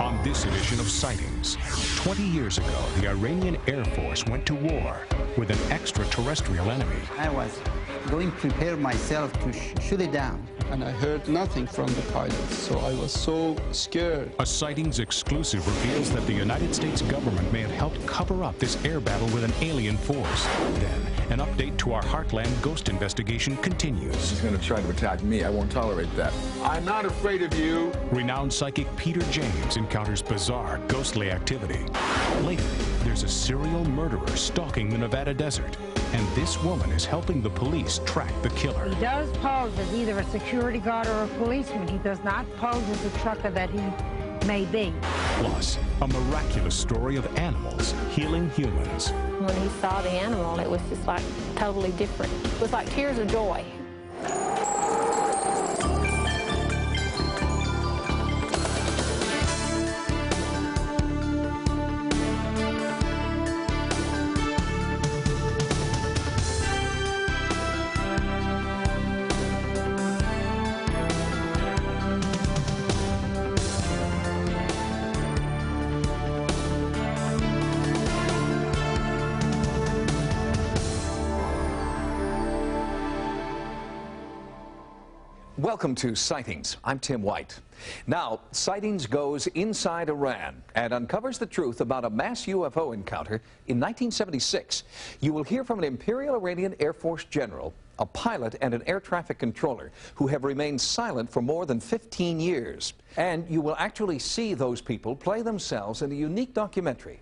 On this edition of Sightings, 20 years ago, the Iranian Air Force went to war with an extraterrestrial enemy. I was going to prepare myself to shoot it down. And I heard nothing from the pilots, so I was so scared. A Sightings exclusive reveals that the United States government may have helped cover up this air battle with an alien force. Then, an update to our Heartland ghost investigation continues. He's going to try to attack me. I won't tolerate that. I'm not afraid of you. Renowned psychic Peter James encounters bizarre, ghostly activity. Later, there's a serial murderer stalking the Nevada desert. And this woman is helping the police track the killer. He does pose as either a security guard or a policeman. He does not pose as the trucker that he may be. Plus, a miraculous story of animals healing humans. When he saw the animal, it was just like totally different. It was like tears of joy. Welcome to Sightings. I'm Tim White. Now, Sightings goes inside Iran and uncovers the truth about a mass UFO encounter in 1976. You will hear from an Imperial Iranian Air Force general, a pilot, and an air traffic controller who have remained silent for more than 15 years. And you will actually see those people play themselves in a unique documentary.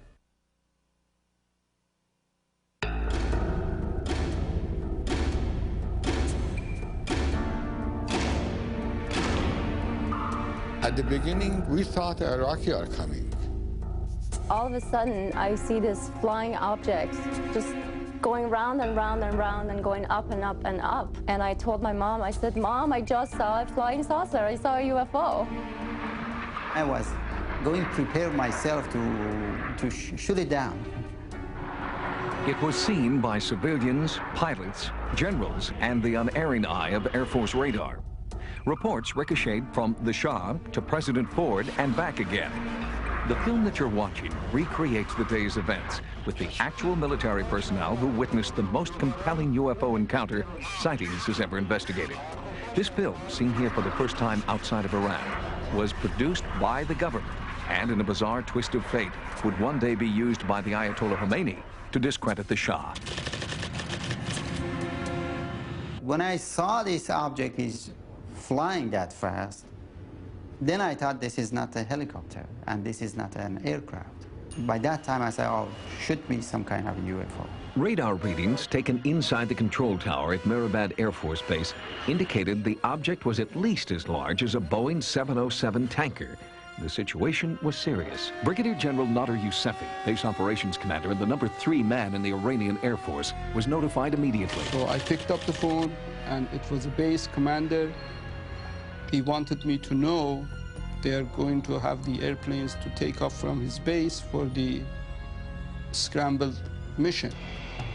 At the beginning, we thought the Iraqi are coming. All of a sudden, I see this flying object just going round and round and round and going up and up and up. And I told my mom, I said, Mom, I just saw a flying saucer. I saw a UFO. I was going to prepare myself to shoot it down. It was seen by civilians, pilots, generals, and the unerring eye of Air Force radar. Reports ricocheted from the Shah to President Ford and back again. The film that you're watching recreates the day's events with the actual military personnel who witnessed the most compelling UFO encounter Sightings has ever investigated. This film, seen here for the first time outside of Iran, was produced by the government and, in a bizarre twist of fate, would one day be used by the Ayatollah Khomeini to discredit the Shah. When I saw this object is flying that fast, then I thought this is not a helicopter and this is not an aircraft. By that time I said, oh, should be some kind of UFO. Radar readings taken inside the control tower at Mehrabad Air Force Base indicated the object was at least as large as a Boeing 707 tanker. The situation was serious. Brigadier General Nader Yousefi, base operations commander and the number 3 man in the Iranian Air Force, was notified immediately. So I picked up the phone, and it was a base commander. He wanted me to know they're going to have the airplanes to take off from his base for the scrambled mission.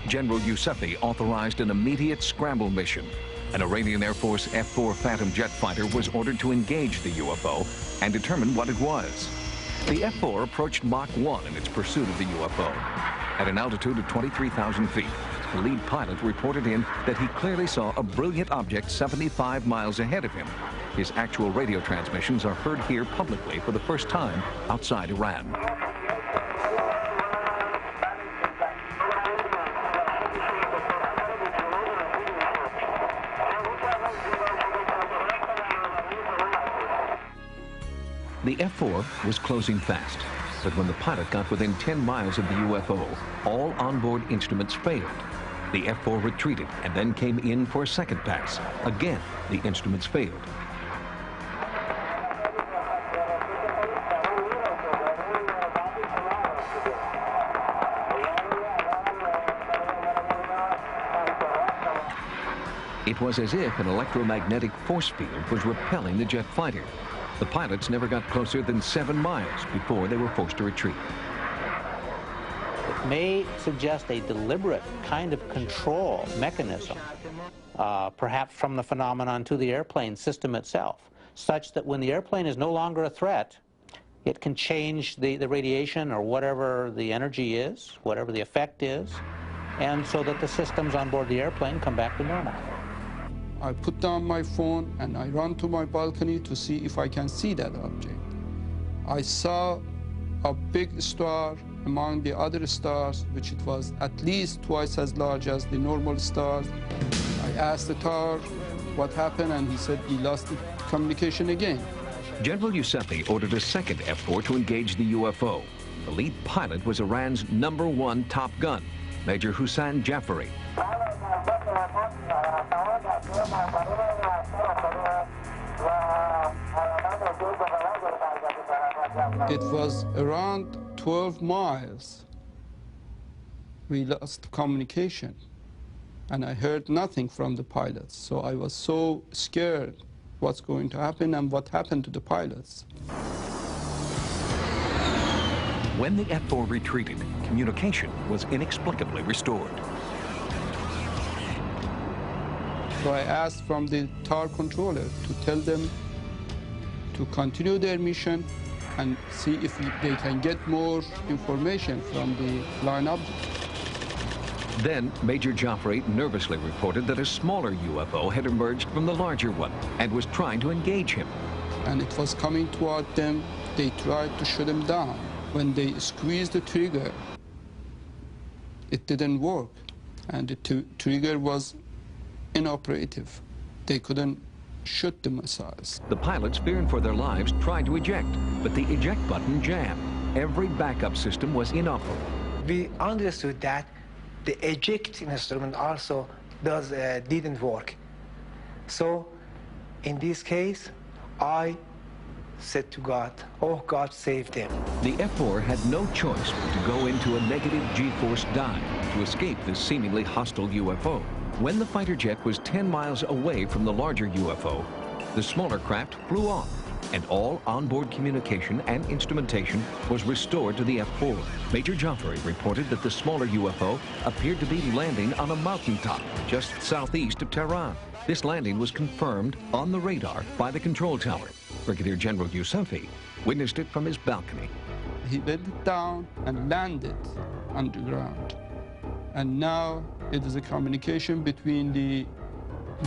General Yousefi authorized an immediate scramble mission. An Iranian Air Force F-4 Phantom jet fighter was ordered to engage the UFO and determine what it was. The F-4 approached Mach 1 in its pursuit of the UFO. At an altitude of 23,000 feet, the lead pilot reported in that he clearly saw a brilliant object 75 miles ahead of him. His actual radio transmissions are heard here publicly for the first time outside Iran. The F-4 was closing fast, but when the pilot got within 10 miles of the UFO, all onboard instruments failed. The F-4 retreated and then came in for a second pass. Again, the instruments failed. It was as if an electromagnetic force field was repelling the jet fighter. The pilots never got closer than 7 miles before they were forced to retreat. It may suggest a deliberate kind of control mechanism, perhaps from the phenomenon to the airplane system itself, such that when the airplane is no longer a threat, it can change the radiation or whatever the energy is, whatever the effect is, and so that the systems on board the airplane come back to normal. I put down my phone and I run to my balcony to see if I can see that object. I saw a big star among the other stars, which it was at least twice as large as the normal stars. I asked the tower what happened, and he said he lost the communication again. General Youssefi ordered a second F-4 to engage the UFO. The lead pilot was Iran's #1 top gun, Major Hussein Jafari. It was around 12 miles. We lost communication, and I heard nothing from the pilots. So I was so scared what's going to happen and what happened to the pilots. When the F-4 retreated, communication was inexplicably restored. So I asked from the tower controller to tell them to continue their mission and see if they can get more information from the flying object. Then Major Jafari nervously reported that a smaller UFO had emerged from the larger one and was trying to engage him. And it was coming toward them. They tried to shoot him down. When they squeezed the trigger, it didn't work, and the trigger was inoperative. They couldn't shoot the missiles. The pilots, fearing for their lives, tried to eject, but the eject button jammed. Every backup system was inoperable. We understood that the eject instrument also didn't work. So in this case, I said to God, oh, God, save them. The F-4 had no choice but to go into a negative G-force dive to escape this seemingly hostile UFO. When the fighter jet was 10 miles away from the larger UFO, the smaller craft flew off, and all onboard communication and instrumentation was restored to the F-4. Major Jafari reported that the smaller UFO appeared to be landing on a mountaintop just southeast of Tehran. This landing was confirmed on the radar by the control tower. Brigadier General Youssefi witnessed it from his balcony. He let it down and landed on the ground. And now it is a communication between the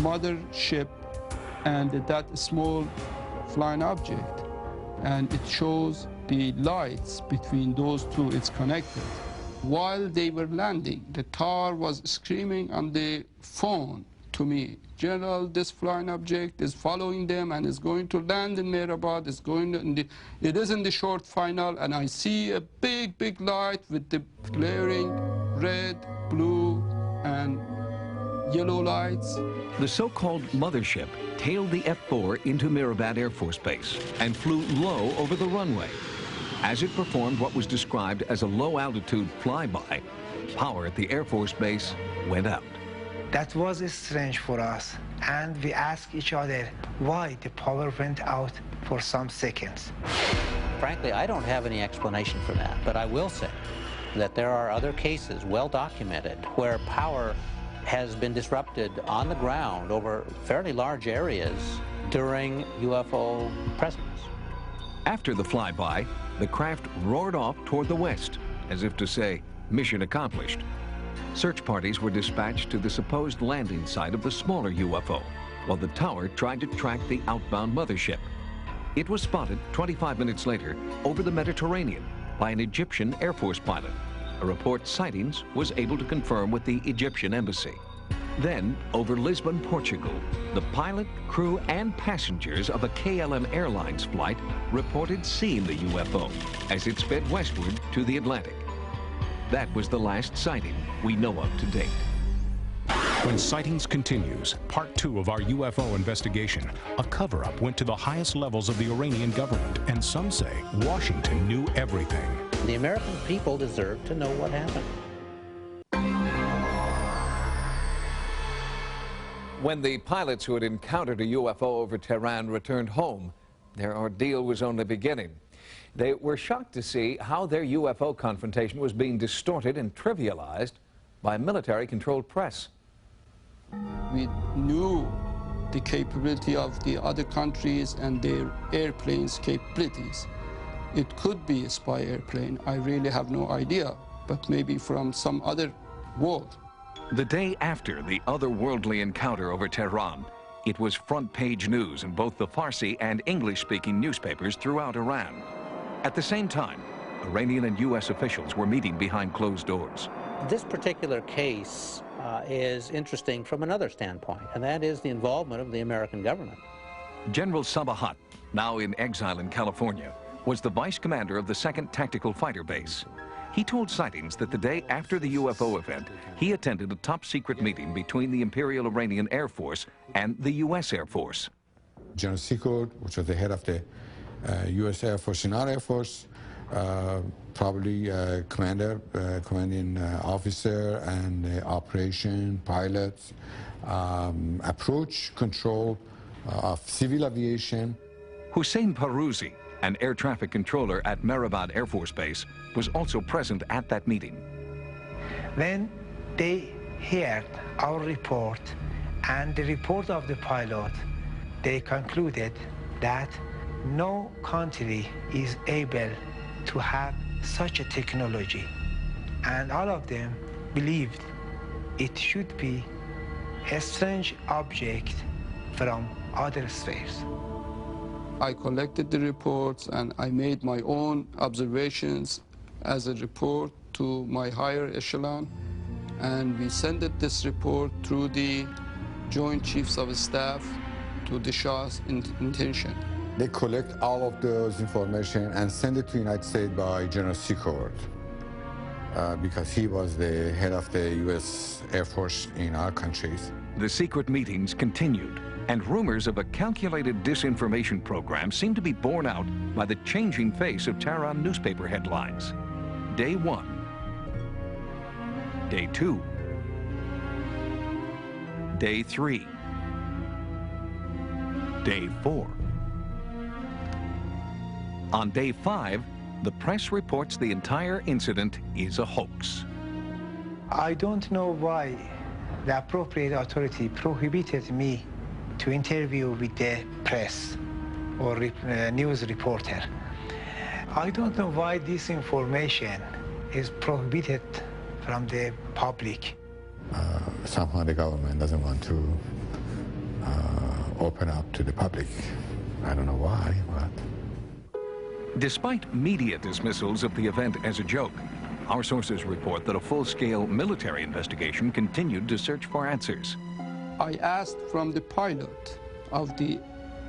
mother ship and that small flying object. And it shows the lights between those two. It's connected. While they were landing, the tower was screaming on the phone to me, General, this flying object is following them and is going to land in Mehrabad. It is in the short final, and I see a big, big light with the glaring red, blue, and yellow lights. The so-called mothership tailed the F-4 into Mehrabad Air Force Base and flew low over the runway. As it performed what was described as a low-altitude flyby, power at the Air Force Base went out. That was strange for us, and we asked each other why the power went out for some seconds. Frankly, I don't have any explanation for that, but I will say that there are other cases, well documented, where power has been disrupted on the ground over fairly large areas during UFO presence. After the flyby, the craft roared off toward the west, as if to say, mission accomplished. Search parties were dispatched to the supposed landing site of the smaller UFO, while the tower tried to track the outbound mothership. It was spotted 25 minutes later over the Mediterranean by an Egyptian Air Force pilot. A report sightings was able to confirm with the Egyptian embassy. Then, over Lisbon, Portugal, the pilot, crew, and passengers of a KLM Airlines flight reported seeing the UFO as it sped westward to the Atlantic. That was the last sighting we know of to date. When Sightings continues, part 2 of our UFO investigation, a cover-up went to the highest levels of the Iranian government, and some say Washington knew everything. The American people deserve to know what happened. When the pilots who had encountered a UFO over Tehran returned home, their ordeal was only beginning. They were shocked to see how their UFO confrontation was being distorted and trivialized by a military-controlled press. We knew the capability of the other countries and their airplanes' capabilities. It could be a spy airplane. I really have no idea, but maybe from some other world. The day after the otherworldly encounter over Tehran, it was front-page news in both the Farsi and English-speaking newspapers throughout Iran. At the same time, Iranian and U.S. officials were meeting behind closed doors. This particular case is interesting from another standpoint, and that is the involvement of the American government. General Sabahat, now in exile in California, was the vice commander of the 2nd Tactical Fighter Base. He told Sightings that the day after the UFO event, he attended a top-secret meeting between the Imperial Iranian Air Force and the U.S. Air Force. General Secord, which was the head of the U.S. Air Force and our Air Force, probably commanding officer and operation, pilots, approach control of civil aviation. Hussein Parouzi, an air traffic controller at Mehrabad Air Force Base, was also present at that meeting. When they heard our report and the report of the pilot, they concluded that no country is able to have such a technology. And all of them believed it should be a strange object from other spheres. I collected the reports and I made my own observations as a report to my higher echelon, and we sent this report through the Joint Chiefs of Staff to the Shah's intention. They collect all of those information and send it to the United States by General Secord because he was the head of the U.S. Air Force in our countries. The secret meetings continued, and rumors of a calculated disinformation program seemed to be borne out by the changing face of Tehran newspaper headlines. Day 1. Day 2. Day 3. Day 4. On day 5, the press reports the entire incident is a hoax. I don't know why the appropriate authority prohibited me to interview with the press or news reporter. I don't know why this information is prohibited from the public. Somehow the government doesn't want to open up to the public. I don't know why, but... Despite media dismissals of the event as a joke, our sources report that a full-scale military investigation continued to search for answers. I asked from the pilot of the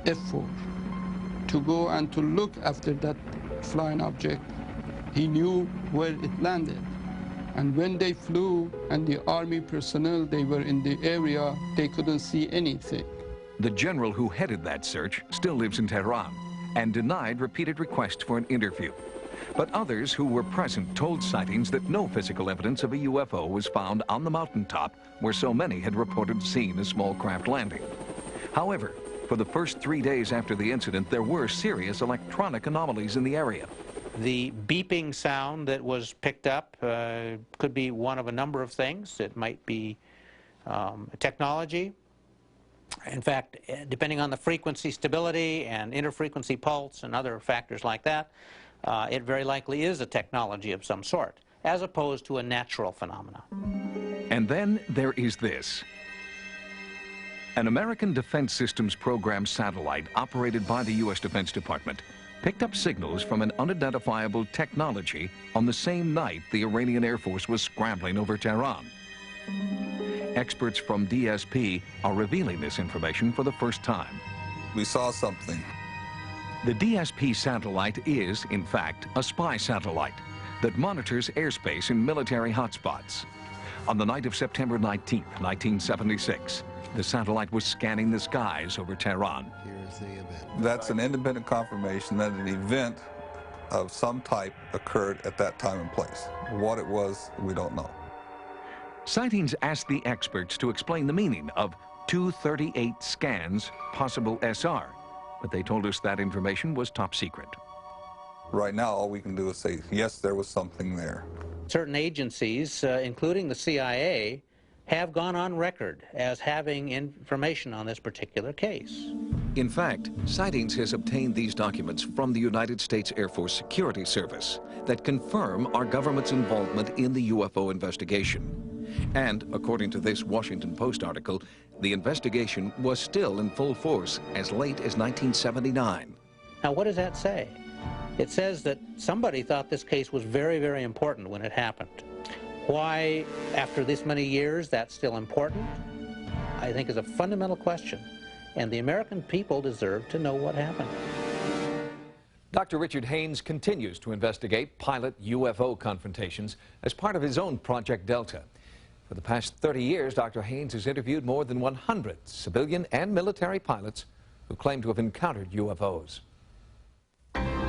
F-4 to go and to look after that flying object. He knew where it landed. And when they flew and the Army personnel, they were in the area, they couldn't see anything. The general who headed that search still lives in Tehran and denied repeated requests for an interview. But others who were present told Sightings that no physical evidence of a UFO was found on the mountaintop where so many had reported seeing a small craft landing. However, for the first 3 days after the incident, there were serious electronic anomalies in the area. The beeping sound that was picked up could be one of a number of things. It might be technology. In fact, depending on the frequency stability and interfrequency pulse and other factors like that, it very likely is a technology of some sort, as opposed to a natural phenomena. And then there is this. An American Defense Systems Program satellite operated by the U.S. Defense Department picked up signals from an unidentifiable technology on the same night the Iranian Air Force was scrambling over Tehran. Experts from DSP are revealing this information for the first time. We saw something. The DSP satellite is, in fact, a spy satellite that monitors airspace in military hotspots. On the night of September 19, 1976, the satellite was scanning the skies over Tehran. That's an independent confirmation that an event of some type occurred at that time and place. What it was, we don't know. Sightings asked the experts to explain the meaning of 238 scans, possible SR, but they told us that information was top secret. Right now, all we can do is say, yes, there was something there. Certain agencies, including the CIA, have gone on record as having information on this particular case. In fact, Sightings has obtained these documents from the United States Air Force Security Service that confirm our government's involvement in the UFO investigation. And, according to this Washington Post article, the investigation was still in full force as late as 1979. Now, what does that say? It says that somebody thought this case was very, very important when it happened. Why, after this many years, that's still important, I think is a fundamental question. And the American people deserve to know what happened. Dr. Richard Haynes continues to investigate pilot UFO confrontations as part of his own Project Delta. For the past 30 years, Dr. Haynes has interviewed more than 100 civilian and military pilots who claim to have encountered UFOs.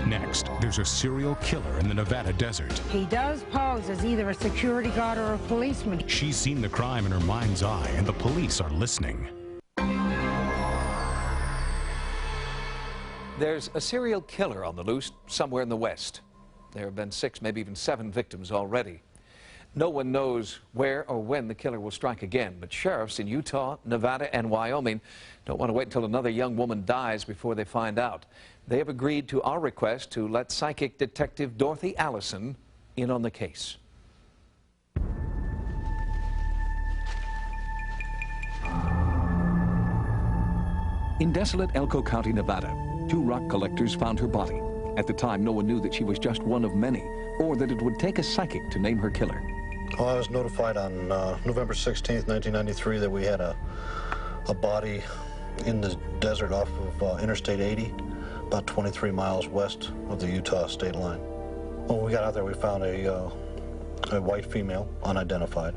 Next, there's a serial killer in the Nevada desert. He does pose as either a security guard or a policeman. She's seen the crime in her mind's eye, and the police are listening. There's a serial killer on the loose somewhere in the West. There have been 6, maybe even 7 victims already. No one knows where or when the killer will strike again, but sheriffs in Utah, Nevada, and Wyoming don't want to wait until another young woman dies before they find out. They have agreed to our request to let psychic detective Dorothy Allison in on the case. In desolate Elko County, Nevada, 2 rock collectors found her body. At the time, no one knew that she was just one of many, or that it would take a psychic to name her killer. Well, I was notified on November 16th, 1993, that we had a body in the desert off of Interstate 80, about 23 miles west of the Utah state line. When we got out there, we found a white female, unidentified,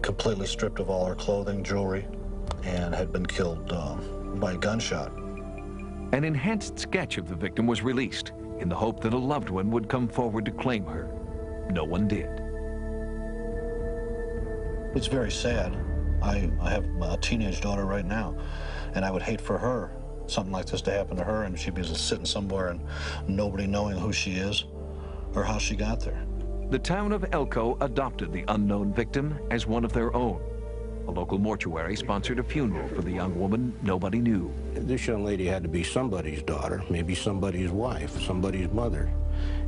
completely stripped of all her clothing, jewelry, and had been killed by a gunshot. An enhanced sketch of the victim was released in the hope that a loved one would come forward to claim her. No one did. It's very sad. I have a teenage daughter right now, and I would hate for her, something like this to happen to her, and she'd be just sitting somewhere and nobody knowing who she is or how she got there. The town of Elko adopted the unknown victim as one of their own. A local mortuary sponsored a funeral for the young woman nobody knew. This young lady had to be somebody's daughter, maybe somebody's wife, somebody's mother.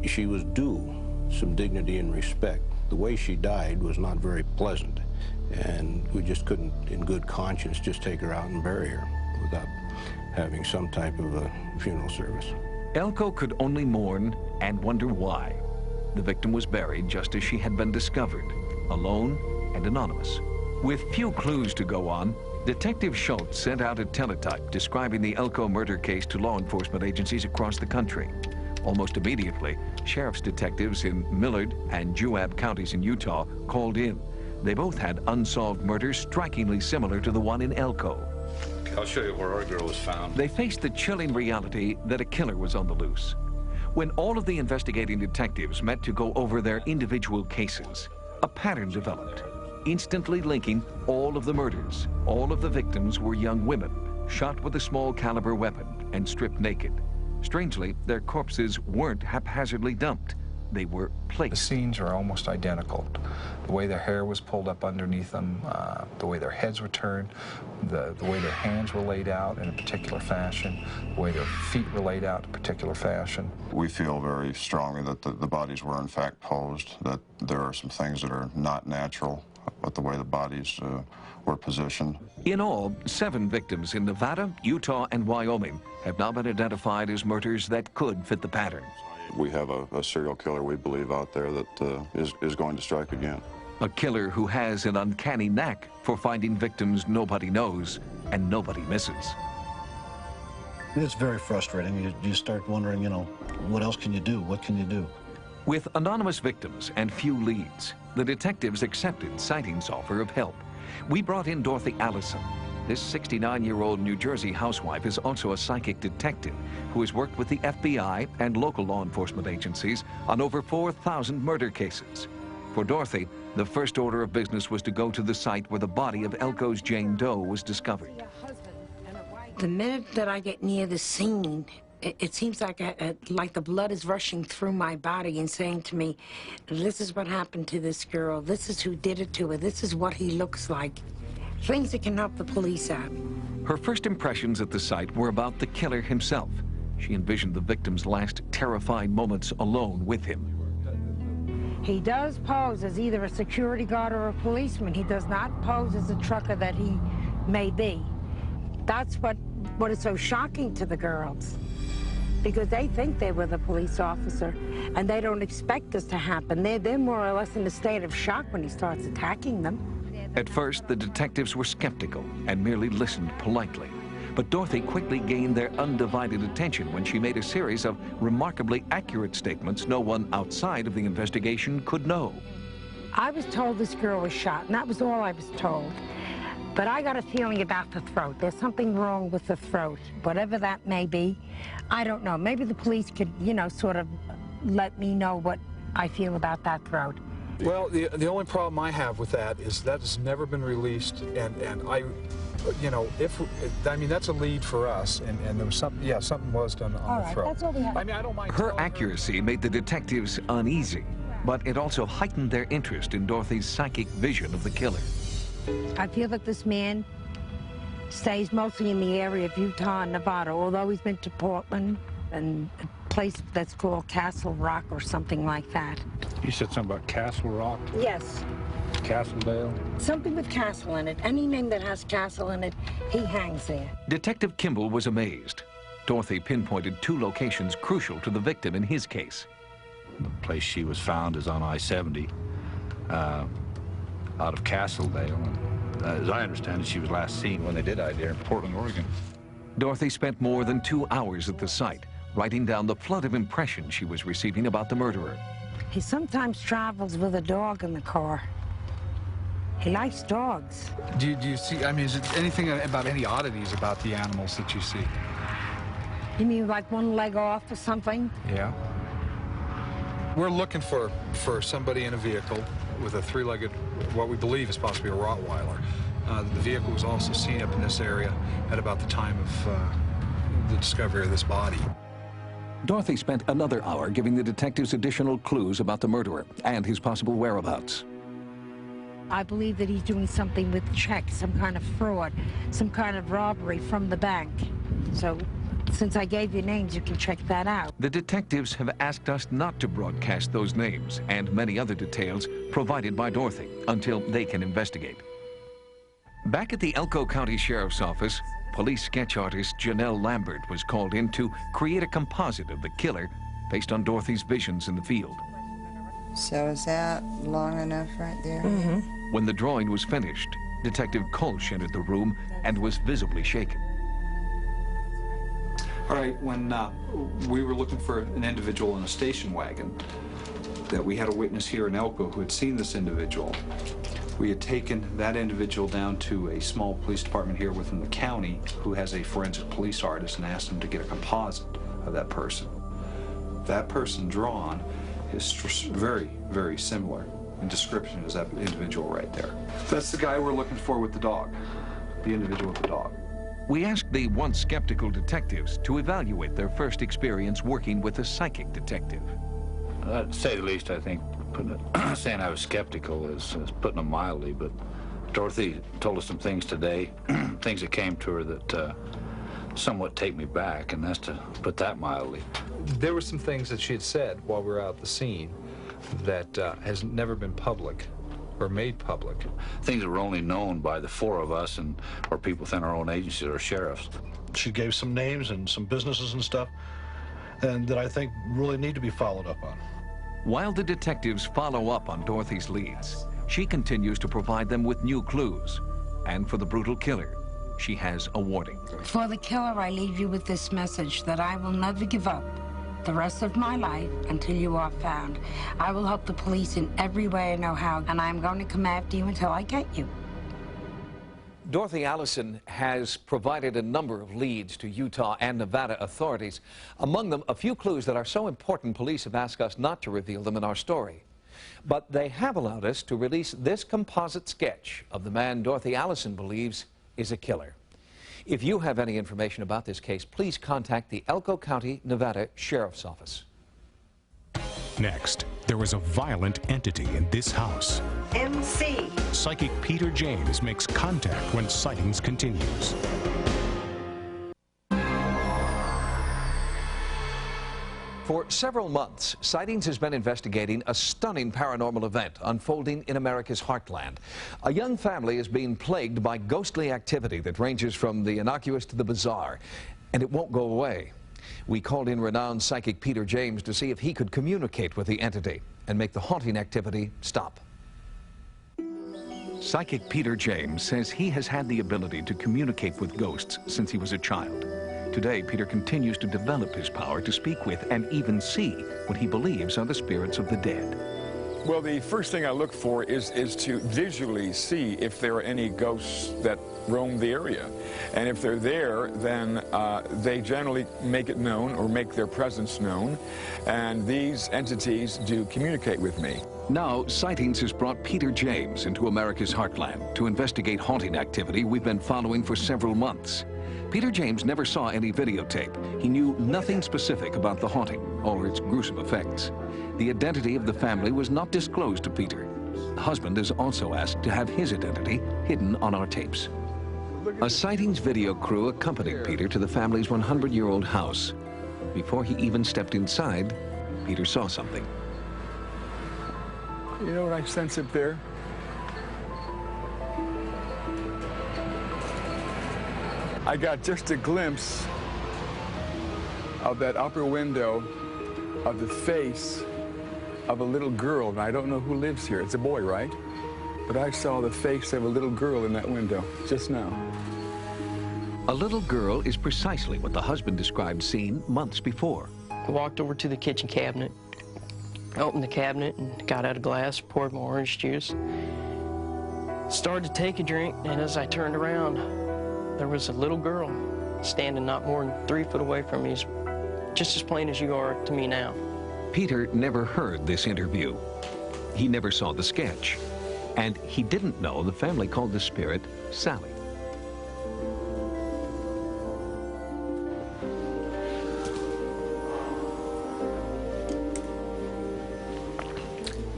She was due some dignity and respect. The way she died was not very pleasant, and we just couldn't, in good conscience, just take her out and bury her without having some type of a funeral service. Elko could only mourn and wonder why. The victim was buried just as she had been discovered, alone and anonymous. With few clues to go on, Detective Schultz sent out a teletype describing the Elko murder case to law enforcement agencies across the country. Almost immediately, sheriff's detectives in Millard and Juab counties in Utah called in. They both had unsolved murders strikingly similar to the one in Elko. I'll show you where our girl was found. They faced the chilling reality that a killer was on the loose. When all of the investigating detectives met to go over their individual cases, a pattern developed, instantly linking all of the murders. All of the victims were young women, shot with a small caliber weapon and stripped naked. Strangely, their corpses weren't haphazardly dumped. They were placed. The scenes are almost identical. The way their hair was pulled up underneath them, the way their heads were turned, the way their hands were laid out in a particular fashion, the way their feet were laid out in a particular fashion. We feel very strongly that the bodies were in fact posed, that there are some things that are not natural with the way the bodies were positioned. In all, 7 victims in Nevada, Utah, and Wyoming have now been identified as murders that could fit the pattern. We have a serial killer, we believe, out there that is going to strike again. A killer who has an uncanny knack for finding victims nobody knows and nobody misses. It's very frustrating. You start wondering, you know, what else can you do? What can you do? With anonymous victims and few leads, the detectives accepted Sightings' offer of help. We brought in Dorothy Allison. This 69-year-old New Jersey housewife is also a psychic detective who has worked with the FBI and local law enforcement agencies on over 4,000 murder cases. For Dorothy, the first order of business was to go to the site where the body of Elko's Jane Doe was discovered. The minute that I get near the scene, it seems like the blood is rushing through my body and saying to me, this is what happened to this girl, this is who did it to her, this is what he looks like. things that can help the police out. Her first impressions at the site were about the killer himself. She envisioned the victim's last terrifying moments alone with him. He does pose as either a security guard or a policeman. He does not pose as a trucker that he may be. That's what is so shocking to the girls, because they think they were the police officer, and they don't expect this to happen. They're more or less in a state of shock when he starts attacking them. At first, the detectives were skeptical and merely listened politely. But Dorothy quickly gained their undivided attention when she made a series of remarkably accurate statements no one outside of the investigation could know. I was told this girl was shot, and that was all I was told. But I got a feeling about the throat. There's something wrong with the throat. Whatever that may be, I don't know. Maybe the police could, you know, sort of let me know what I feel about that throat. Well, the only problem I have with that is that has never been released, and I, you know, I mean, that's a lead for us, and there was something was done on the throat. That's all we have. I mean, I don't mind. Her accuracy made the detectives uneasy, but it also heightened their interest in Dorothy's psychic vision of the killer. I feel that this man stays mostly in the area of Utah and Nevada, although he's been to Portland and a place that's called Castle Rock or something like that. You said something about Castle Rock? Yes. Castledale? Something with Castle in it. Any name that has Castle in it, he hangs there. Detective Kimball was amazed. Dorothy pinpointed two locations crucial to the victim in his case. The place she was found is on I-70, out of Castledale. As I understand it, she was last seen when they did ID her in Portland, Oregon. Dorothy spent more than 2 hours at the site, writing down the flood of impressions she was receiving about the murderer. He sometimes travels with a dog in the car. He likes dogs. Do you see, I mean, is it anything about any oddities about the animals that you see? You mean like one leg off or something? Yeah. We're looking for somebody in a vehicle with a three-legged, what we believe is possibly a Rottweiler. The vehicle was also seen up in this area at about the time of the discovery of this body. Dorothy spent another hour giving the detectives additional clues about the murderer and his possible whereabouts. I believe that he's doing something with checks, some kind of fraud, some kind of robbery from the bank. So, since I gave you names, you can check that out. The detectives have asked us not to broadcast those names and many other details provided by Dorothy until they can investigate. Back at the Elko County Sheriff's Office, police sketch artist Janelle Lambert was called in to create a composite of the killer based on Dorothy's visions in the field. So is that long enough right there? Mm-hmm. When the drawing was finished, Detective Kolsch entered the room and was visibly shaken. All right, when we were looking for an individual in a station wagon, that we had a witness here in Elko who had seen this individual. We had taken that individual down to a small police department here within the county who has a forensic police artist and asked him to get a composite of that person. That person drawn is very, very similar in description as that individual right there. That's the guy we're looking for with the dog, the individual with the dog. We asked the once skeptical detectives to evaluate their first experience working with a psychic detective. To say the least, I think saying I was skeptical is putting it mildly, but Dorothy told us some things today, things that came to her that somewhat take me back, and that's to put that mildly. There were some things that she had said while we were out at the scene that has never been public or made public. Things that were only known by the four of us and or people within our own agency or sheriffs. She gave some names and some businesses and stuff, and that I think really need to be followed up on. While the detectives follow up on Dorothy's leads, she continues to provide them with new clues. And for the brutal killer, she has a warning. For the killer, I leave you with this message that I will never give up the rest of my life until you are found. I will help the police in every way I know how, and I'm going to come after you until I get you. Dorothy Allison has provided a number of leads to Utah and Nevada authorities. Among them, a few clues that are so important police have asked us not to reveal them in our story. But they have allowed us to release this composite sketch of the man Dorothy Allison believes is a killer. If you have any information about this case, please contact the Elko County, Nevada Sheriff's Office. Next, there was a violent entity in this house. MC. Psychic Peter James makes contact when sightings continues. For several months, Sightings has been investigating a stunning paranormal event unfolding in America's heartland. A young family is being plagued by ghostly activity that ranges from the innocuous to the bizarre, and it won't go away. We called in renowned psychic Peter James to see if he could communicate with the entity and make the haunting activity stop. Psychic Peter James says he has had the ability to communicate with ghosts since he was a child. Today, Peter continues to develop his power to speak with and even see what he believes are the spirits of the dead. Well, the first thing I look for is to visually see if there are any ghosts that roam the area. And if they're there, then they generally make it known or make their presence known. And these entities do communicate with me. Now, Sightings has brought Peter James into America's heartland to investigate haunting activity we've been following for several months. Peter James never saw any videotape. He knew nothing specific about the haunting or its gruesome effects. The identity of the family was not disclosed to Peter. The husband is also asked to have his identity hidden on our tapes. A Sightings video crew accompanied Peter to the family's 100-year-old house. Before he even stepped inside, Peter saw something. You know what I sense up there? I got just a glimpse of that upper window of the face of a little girl, and I don't know who lives here. It's a boy, right? But I saw the face of a little girl in that window just now. A little girl is precisely what the husband described seeing months before. I walked over to the kitchen cabinet, opened the cabinet, and got out a glass, poured my orange juice. Started to take a drink, and as I turned around, there was a little girl standing not more than 3 foot away from me, just as plain as you are to me now. Peter never heard this interview. He never saw the sketch. And he didn't know the family called the spirit Sally.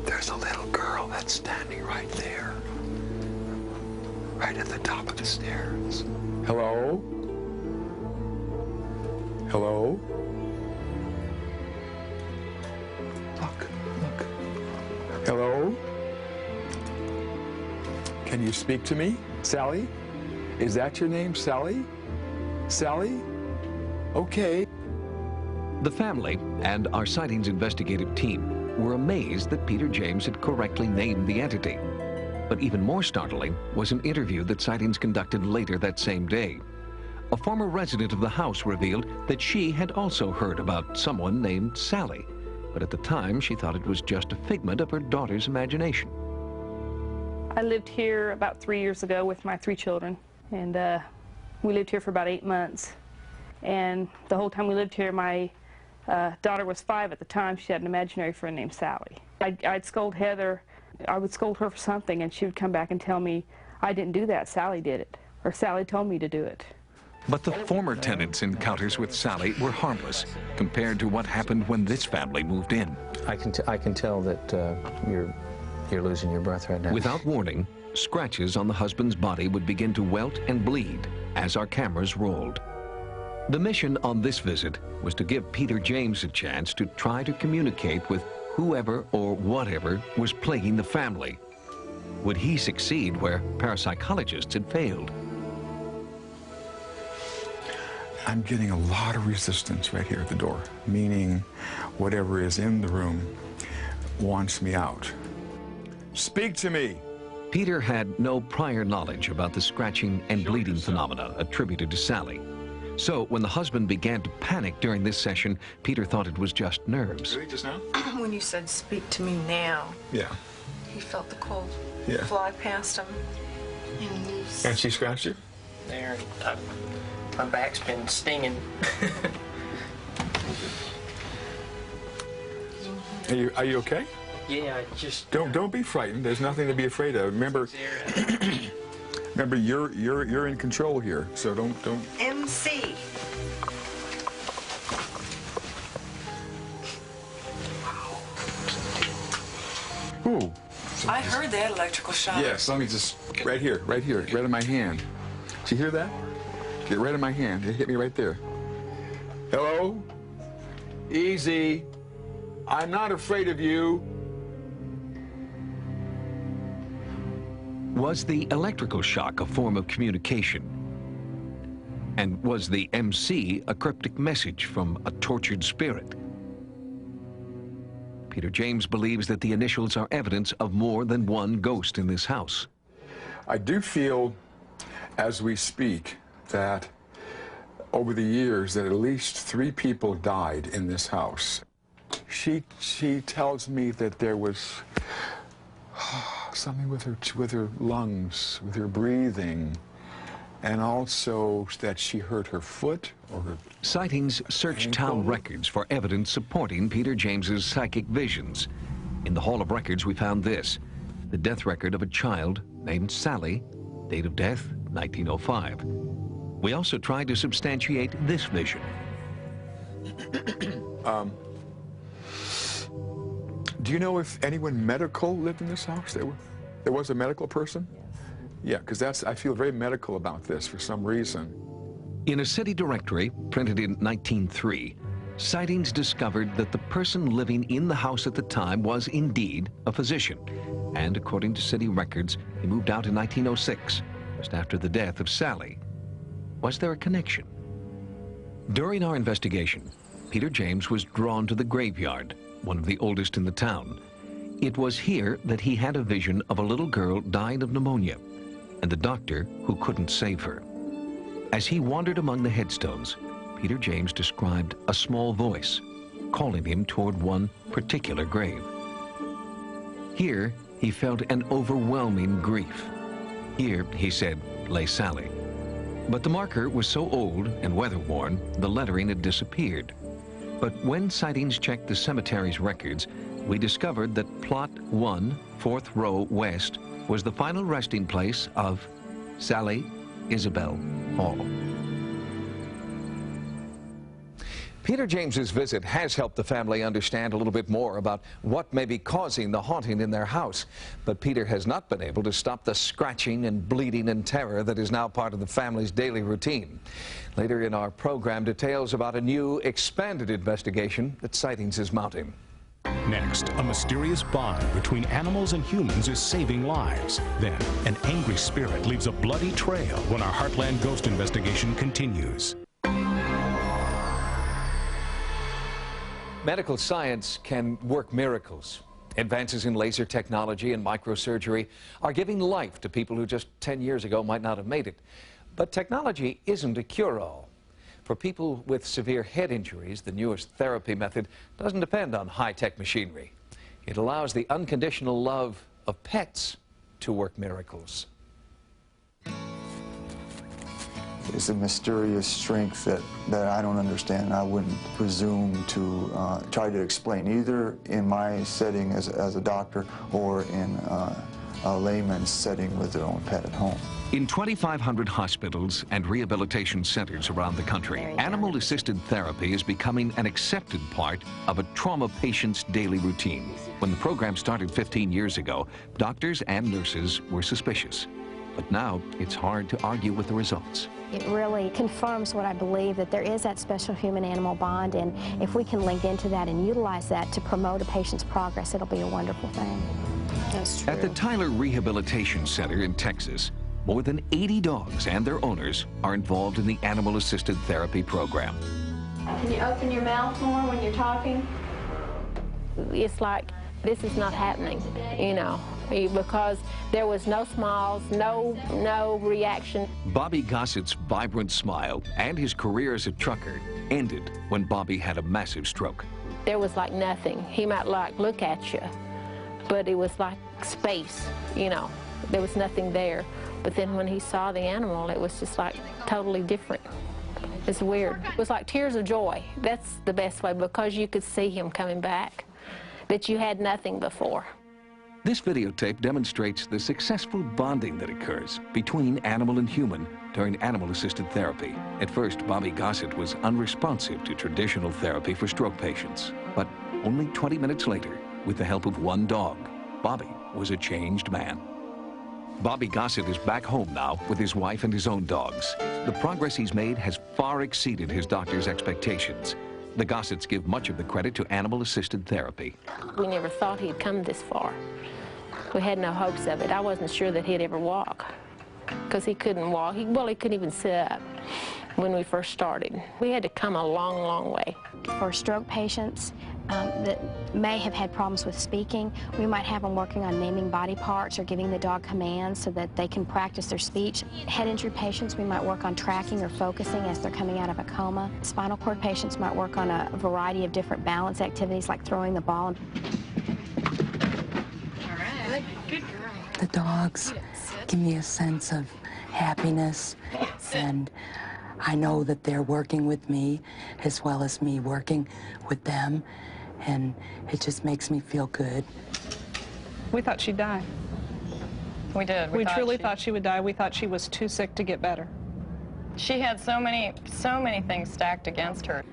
There's a little girl that's standing right there, right at the top of the stairs. Hello? Hello? Look. Hello? Can you speak to me? Sally? Is that your name, Sally? Sally? Okay. The family and our Sightings investigative team were amazed that Peter James had correctly named the entity. But even more startling was an interview that Sightings conducted later that same day. A former resident of the house revealed that she had also heard about someone named Sally, but at the time she thought it was just a figment of her daughter's imagination. I lived here about 3 years ago with my 3 children, and we lived here for about 8 months. And the whole time we lived here, my daughter was 5 at the time. She had an imaginary friend named Sally. I'd scold Heather. I would scold her for something, and she would come back and tell me, I didn't do that, Sally did it, or Sally told me to do it. But the former tenants' encounters with Sally were harmless compared to what happened when this family moved in. I can tell that you're losing your breath right now. Without warning, scratches on the husband's body would begin to welt and bleed as our cameras rolled. The mission on this visit was to give Peter James a chance to try to communicate with whoever or whatever was plaguing the family. Would he succeed where parapsychologists had failed? I'm getting a lot of resistance right here at the door, meaning whatever is in the room wants me out. Speak to me. Peter had no prior knowledge about the scratching and bleeding phenomena attributed to Sally. So when the husband began to panic during this session, Peter thought it was just nerves. Really, just now? When you said, speak to me now, Yeah. he felt the cold Yeah. fly past him. And she scratched you? There, my back's been stinging. Are you okay? Yeah, I just... Don't be frightened. There's nothing to be afraid of. Remember, remember you're in control here. So don't. MC. Oh. I heard that electrical shock. Yes, let me just, right here, right in my hand. Did you hear that? Get right in my hand. It hit me right there. Hello? Easy. I'm not afraid of you. Was the electrical shock a form of communication? And was the MC a cryptic message from a tortured spirit? Peter James believes that the initials are evidence of more than one ghost in this house. I do feel, as we speak, that over the years that at least 3 people died in this house. She tells me that there was something with her lungs, with her breathing, and also that she hurt her foot or her Sightings searched town records for evidence supporting Peter James's psychic visions. In the Hall of Records, we found this: the death record of a child named Sally, date of death 1905. We also tried to substantiate this vision. Do you know if anyone medical lived in this house? There was a medical person? Yeah, because I feel very medical about this for some reason. In a city directory printed in 1903, Sightings discovered that the person living in the house at the time was indeed a physician. And according to city records, he moved out in 1906, just after the death of Sally. Was there a connection? During our investigation, Peter James was drawn to the graveyard, one of the oldest in the town. It was here that he had a vision of a little girl dying of pneumonia and the doctor who couldn't save her. As he wandered among the headstones, Peter James described a small voice calling him toward one particular grave. Here, he felt an overwhelming grief. Here, he said, lay Sally. But the marker was so old and weather-worn, the lettering had disappeared. But when Sightings checked the cemetery's records, we discovered that Plot 1, 4th row west, was the final resting place of Sally Isabel Hall. Peter James's visit has helped the family understand a little bit more about what may be causing the haunting in their house. But Peter has not been able to stop the scratching and bleeding and terror that is now part of the family's daily routine. Later in our program, details about a new, expanded investigation that Sightings is mounting. Next, a mysterious bond between animals and humans is saving lives. Then, an angry spirit leaves a bloody trail when our Heartland Ghost investigation continues. Medical science can work miracles. Advances in laser technology and microsurgery are giving life to people who just 10 years ago might not have made it. But technology isn't a cure-all. For people with severe head injuries, the newest therapy method doesn't depend on high-tech machinery. It allows the unconditional love of pets to work miracles. It's a mysterious strength that I don't understand. I wouldn't presume to try to explain, either in my setting as a doctor or in a layman's setting with their own pet at home. In 2,500 hospitals and rehabilitation centers around the country, animal-assisted therapy is becoming an accepted part of a trauma patient's daily routine. When the program started 15 years ago, doctors and nurses were suspicious. But now it's hard to argue with the results. It really confirms what I believe, that there is that special human-animal bond, and if we can link into that and utilize that to promote a patient's progress, it'll be a wonderful thing. That's true. At the Tyler Rehabilitation Center in Texas, more than 80 dogs and their owners are involved in the animal-assisted therapy program. Can you open your mouth more when you're talking? It's like this is not happening, you know, because there was no smiles, no reaction. Bobby Gossett's vibrant smile and his career as a trucker ended when Bobby had a massive stroke. There was like nothing. He might like look at you, but it was like space, you know. There was nothing there. But then when he saw the animal, it was just like totally different. It's weird. It was like tears of joy. That's the best way, because you could see him coming back, that you had nothing before. This videotape demonstrates the successful bonding that occurs between animal and human during animal-assisted therapy. At first, Bobby Gossett was unresponsive to traditional therapy for stroke patients. But only 20 minutes later, with the help of one dog, Bobby was a changed man. Bobby Gossett is back home now with his wife and his own dogs. The progress he's made has far exceeded his doctor's expectations. The Gossetts give much of the credit to animal-assisted therapy. We never thought he'd come this far. We had no hopes of it. I wasn't sure that he'd ever walk, because he couldn't walk. He couldn't even sit up when we first started. We had to come a long, long way. For stroke patients that may have had problems with speaking, we might have them working on naming body parts or giving the dog commands so that they can practice their speech. Head injury patients, we might work on tracking or focusing as they're coming out of a coma. Spinal cord patients might work on a variety of different balance activities like throwing the ball. The dogs give me a sense of happiness, and I know that they're working with me as well as me working with them, and it just makes me feel good. We thought she'd die. We did. We truly thought she would die. We thought she was too sick to get better. She had so many things stacked against her.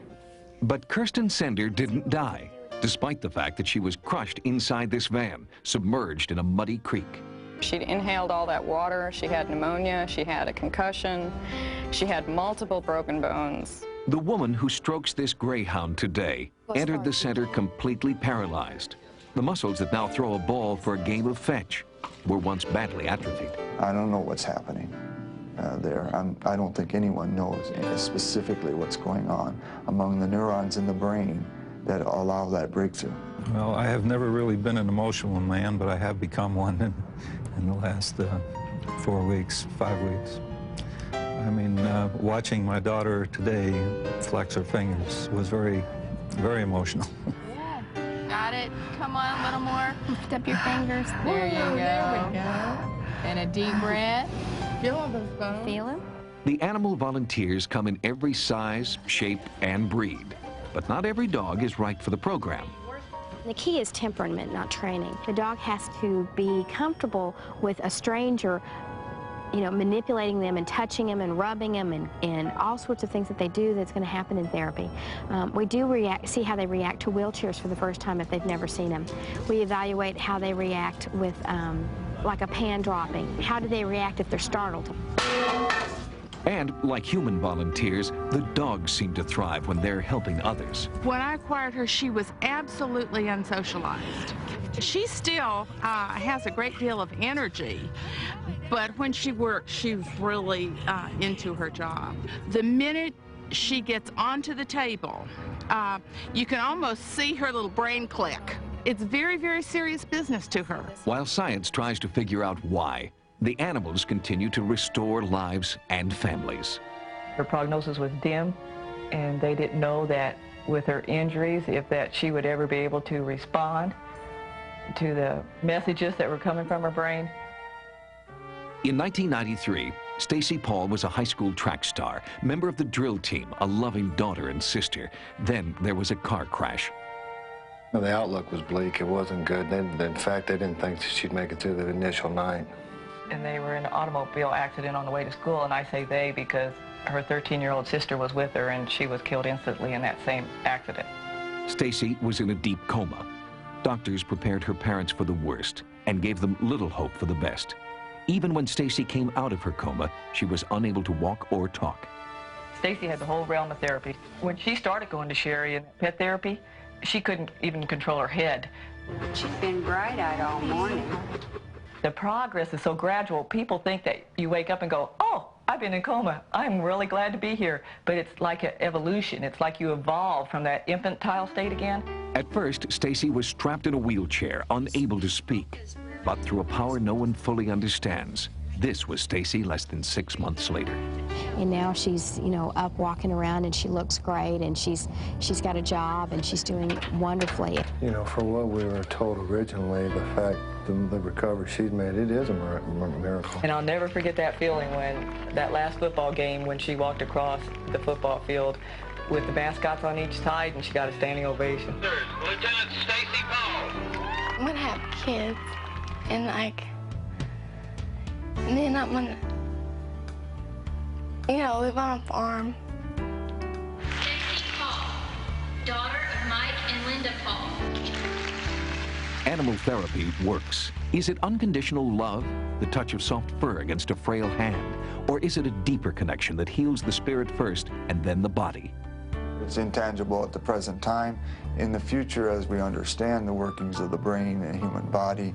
But Kirsten Sender didn't die, despite the fact that she was crushed inside this van, submerged in a muddy creek. She'd inhaled all that water, she had pneumonia, she had a concussion, she had multiple broken bones. The woman who strokes this greyhound today entered the center completely paralyzed. The muscles that now throw a ball for a game of fetch were once badly atrophied. I don't know what's happening there. I don't think anyone knows specifically what's going on among the neurons in the brain that allow that breakthrough. Well, I have never really been an emotional man, but I have become one in the last 4 weeks, 5 weeks. I mean, watching my daughter today flex her fingers was very, very emotional. Yeah. Got it. Come on, a little more. Lift up your fingers. There you go. There we go. And a deep breath. Feel them. Feel them. The animal volunteers come in every size, shape, and breed. But not every dog is right for the program. The key is temperament, not training. The dog has to be comfortable with a stranger, you know, manipulating them and touching them and rubbing them and all sorts of things that they do that's going to happen in therapy. We do see how they react to wheelchairs for the first time if they've never seen them. We evaluate how they react with like a pan dropping. How do they react if they're startled? And like human volunteers, the dogs seem to thrive when they're helping others. When I acquired her, she was absolutely unsocialized. She still has a great deal of energy, but when she works, she's really into her job. The minute she gets onto the table, you can almost see her little brain click. It's very, very serious business to her. While science tries to figure out why, the animals continue to restore lives and families. Her prognosis was dim, and they didn't know that with her injuries, if that she would ever be able to respond to the messages that were coming from her brain. In 1993, Stacy Paul was a high school track star, member of the drill team, a loving daughter and sister. Then there was a car crash. Well, the outlook was bleak. It wasn't good. In fact, they didn't think she'd make it through the initial night. And they were in an automobile accident on the way to school, and I say they because her 13-year-old sister was with her, and she was killed instantly in that same accident. Stacy was in a deep coma. Doctors prepared her parents for the worst and gave them little hope for the best. Even when Stacy came out of her coma, she was unable to walk or talk. Stacy had the whole realm of therapy. When she started going to Sherry and pet therapy, she couldn't even control her head. She's been bright-eyed all morning. The progress is so gradual. People think that you wake up and go, oh, I've been in coma. I'm really glad to be here. But it's like an evolution. It's like you evolve from that infantile state again. At first, Stacy was strapped in a wheelchair, unable to speak. But through a power no one fully understands, this was Stacy less than 6 months later. And now she's, you know, up walking around, and she looks great, and she's got a job, and she's doing wonderfully. You know, for what we were told originally, the fact the recovery she's made, it is a miracle. And I'll never forget that feeling when that last football game, when she walked across the football field with the mascots on each side, and she got a standing ovation. Lieutenant Stacy Paul. I'm gonna have kids, and and then I'm gonna, live on a farm. Stacy Paul, daughter of Mike and Linda Paul. animal therapy works. Is it unconditional love, the touch of soft fur against a frail hand? Or is it a deeper connection that heals the spirit first and then the body? It's intangible at the present time. In the future, as we understand the workings of the brain and human body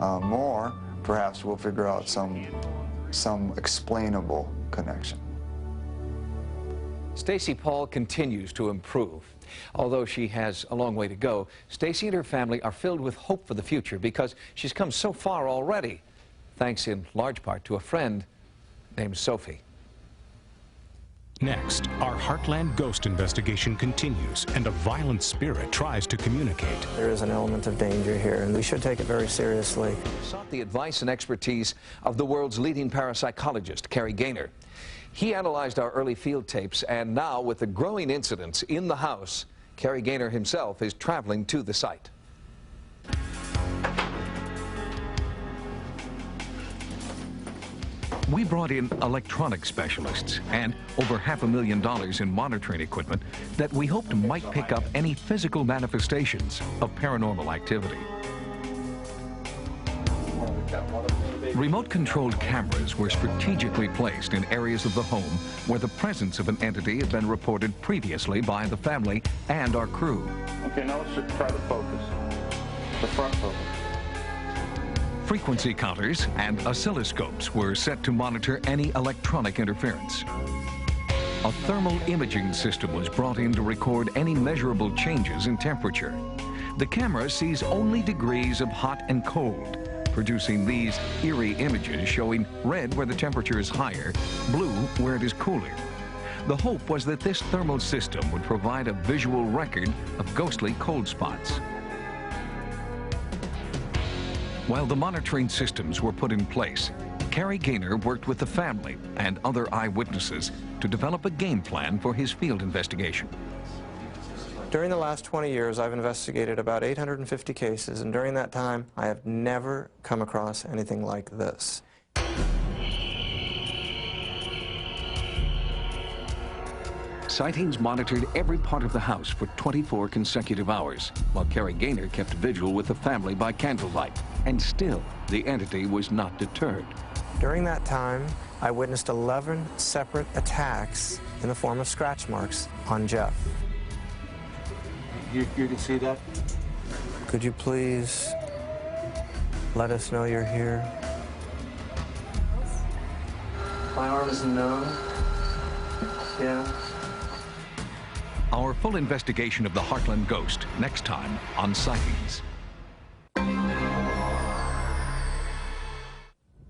more, perhaps we'll figure out some explainable connection. Stacy Paul continues to improve. Although she has a long way to go, Stacy and her family are filled with hope for the future because she's come so far already, thanks in large part to a friend named Sophie. Next, our Heartland Ghost investigation continues, and a violent spirit tries to communicate. There is an element of danger here, and we should take it very seriously. Sought the advice and expertise of the world's leading parapsychologist, Kerry Gaynor. He analyzed our early field tapes, and now, with the growing incidents in the house, Kerry Gaynor himself is traveling to the site. We brought in electronic specialists and over $500,000 in monitoring equipment that we hoped might pick up any physical manifestations of paranormal activity. Remote-controlled cameras were strategically placed in areas of the home where the presence of an entity had been reported previously by the family and our crew. Okay, now let's just try to focus. The front focus. Frequency counters and oscilloscopes were set to monitor any electronic interference. A thermal imaging system was brought in to record any measurable changes in temperature. The camera sees only degrees of hot and cold, producing these eerie images showing red where the temperature is higher, blue where it is cooler. The hope was that this thermal system would provide a visual record of ghostly cold spots. While the monitoring systems were put in place, Kerry Gaynor worked with the family and other eyewitnesses to develop a game plan for his field investigation. During the last 20 years, I've investigated about 850 cases, and during that time, I have never come across anything like this. Sightings monitored every part of the house for 24 consecutive hours, while Kerry Gaynor kept vigil with the family by candlelight. And still, the entity was not deterred. During that time, I witnessed 11 separate attacks in the form of scratch marks on Jeff. You can see that? Could you please let us know you're here? My arm is numb. Yeah. Our full investigation of the Heartland Ghost, next time on Sightings.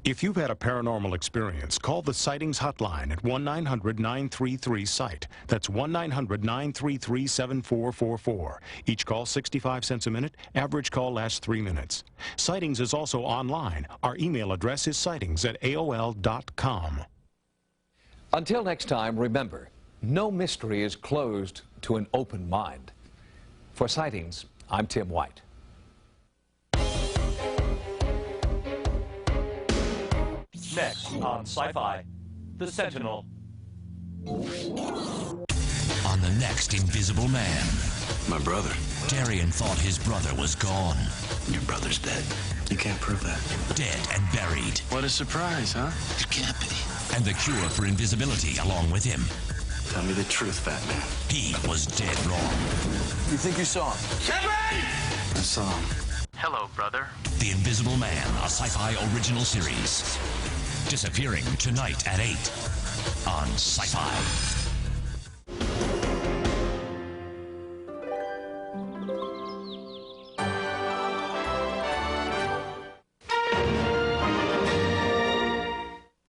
If you've had a paranormal experience, call the Sightings hotline at 1-900-933-SIGHT. That's 1-900-933-7444. Each call 65 cents a minute. Average call lasts 3 minutes. Sightings is also online. Our email address is sightings@aol.com. Until next time, remember, no mystery is closed to an open mind. For Sightings, I'm Tim White. Next on Sci-Fi, The Sentinel. On the next Invisible Man. My brother. Darian thought his brother was gone. Your brother's dead. You can't prove that. Dead and buried. What a surprise, huh? It can't be. And the cure for invisibility along with him. Tell me the truth, Batman. He was dead wrong. You think you saw him? Shepard! I saw him. Hello, brother. The Invisible Man, a sci-fi original series. Disappearing tonight at 8 on Sci-Fi.